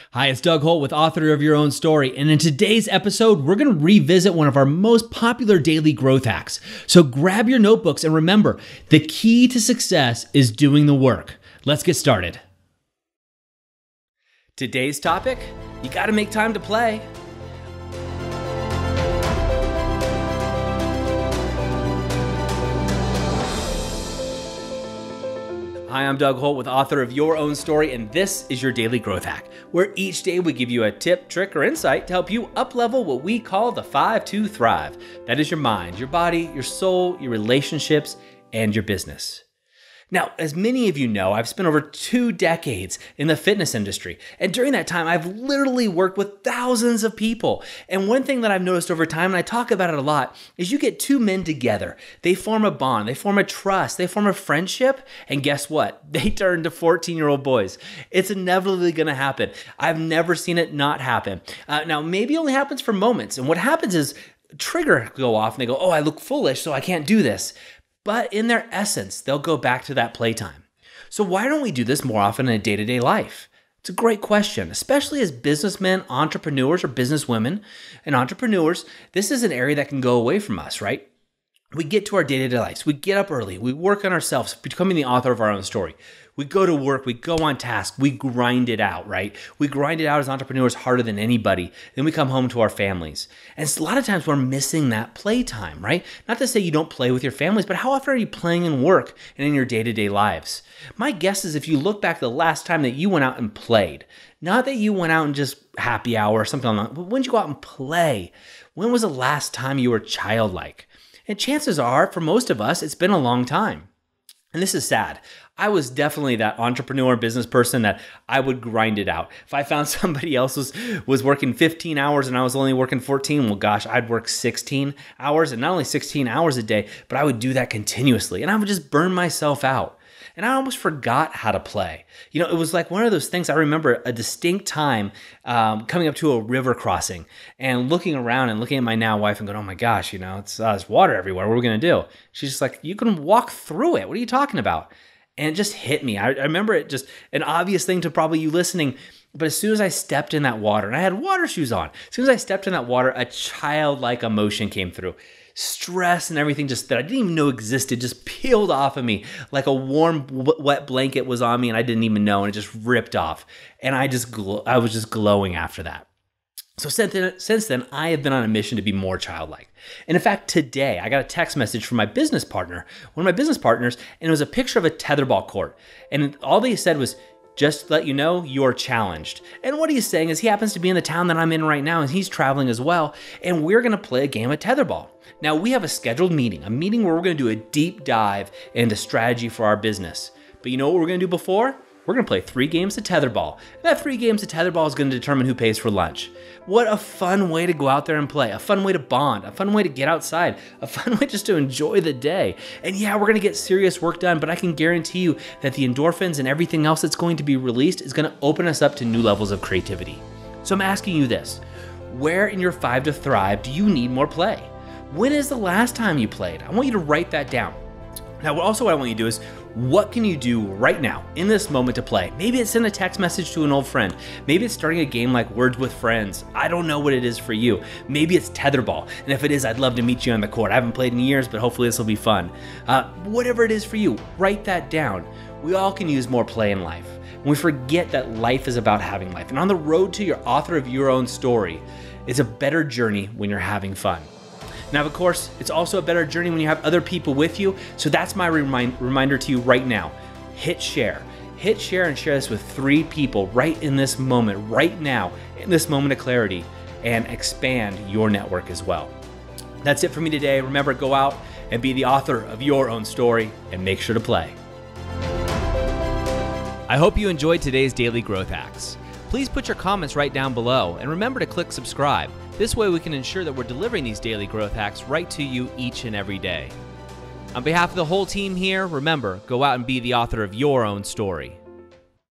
Hi, it's Doug Holt with Author of Your Own Story, and in today's episode, we're going to revisit one of our most popular daily growth hacks. So grab your notebooks and remember, the key to success is doing the work. Let's get started. Today's topic, you got to make time to play. Hi, I'm Doug Holt with Author of Your Own Story, and this is your daily growth hack, where each day we give you a tip, trick, or insight to help you up-level what we call the 5 to Thrive. That is your mind, your body, your soul, your relationships, and your business. Now, as many of you know, I've spent over 2 decades in the fitness industry. And during that time, I've literally worked with thousands of people. And one thing that I've noticed over time, and I talk about it a lot, is you get 2 men together. They form a bond, they form a trust, they form a friendship. And guess what? They turn to 14-year-old boys. It's inevitably going to happen. I've never seen it not happen. Now, maybe it only happens for moments. And what happens is trigger go off and they go, oh, I look foolish, so I can't do this. But in their essence, they'll go back to that playtime. So why don't we do this more often in a day-to-day life? It's a great question, especially as businessmen, entrepreneurs, or businesswomen and entrepreneurs. This is an area that can go away from us, right? We get to our day-to-day lives. We get up early. We work on ourselves, becoming the author of our own story. We go to work. We go on task. We grind it out, right? We grind it out as entrepreneurs harder than anybody. Then we come home to our families. And a lot of times we're missing that playtime, right? Not to say you don't play with your families, but how often are you playing in work and in your day-to-day lives? My guess is if you look back the last time that you went out and played, not that you went out and just happy hour or something like that, but when did you go out and play? When was the last time you were childlike? And chances are, for most of us, it's been a long time. And this is sad. I was definitely that entrepreneur business person that I would grind it out. If I found somebody else was working 15 hours and I was only working 14, well, gosh, I'd work 16 hours, and not only 16 hours a day, but I would do that continuously. And I would just burn myself out. And I almost forgot how to play. You know, it was like one of those things. I remember a distinct time coming up to a river crossing and looking around and looking at my now wife and going, oh my gosh, you know, it's there's water everywhere. What are we going to do? She's just like, you can walk through it. What are you talking about? And it just hit me. I remember it just an obvious thing to probably you listening. But as soon as I stepped in that water, and I had water shoes on, as soon as I stepped in that water, a childlike emotion came through. Stress and everything just that I didn't even know existed just peeled off of me like a warm, wet blanket was on me and I didn't even know, and it just ripped off. And I was just glowing after that. So since then, I have been on a mission to be more childlike. And in fact, today, I got a text message from my business partner, one of my business partners, and it was a picture of a tetherball court. And all they said was, just to let you know, you're challenged. And what he's saying is he happens to be in the town that I'm in right now, and he's traveling as well, and we're going to play a game of tetherball. Now, we have a scheduled meeting, a meeting where we're going to do a deep dive into strategy for our business. But you know what we're going to do before? We're going to play 3 games of tetherball. And that 3 games of tetherball is going to determine who pays for lunch. What a fun way to go out there and play, a fun way to bond, a fun way to get outside, a fun way just to enjoy the day. And yeah, we're going to get serious work done, but I can guarantee you that the endorphins and everything else that's going to be released is going to open us up to new levels of creativity. So I'm asking you this, where in your 5 to Thrive do you need more play? When is the last time you played? I want you to write that down. Now, also what I want you to do is, what can you do right now in this moment to play? Maybe it's send a text message to an old friend. Maybe it's starting a game like Words with Friends. I don't know what it is for you. Maybe it's tetherball. And if it is, I'd love to meet you on the court. I haven't played in years, but hopefully this will be fun. Whatever it is for you, write that down. We all can use more play in life. We forget that life is about having life. And on the road to your author of your own story, it's a better journey when you're having fun. Now, of course, it's also a better journey when you have other people with you. So that's my reminder to you right now. Hit share. Hit share and share this with 3 people right in this moment, right now, in this moment of clarity, and expand your network as well. That's it for me today. Remember, go out and be the author of your own story and make sure to play. I hope you enjoyed today's Daily Growth Hacks. Please put your comments right down below and remember to click subscribe. This way we can ensure that we're delivering these daily growth hacks right to you each and every day. On behalf of the whole team here, remember, go out and be the author of your own story.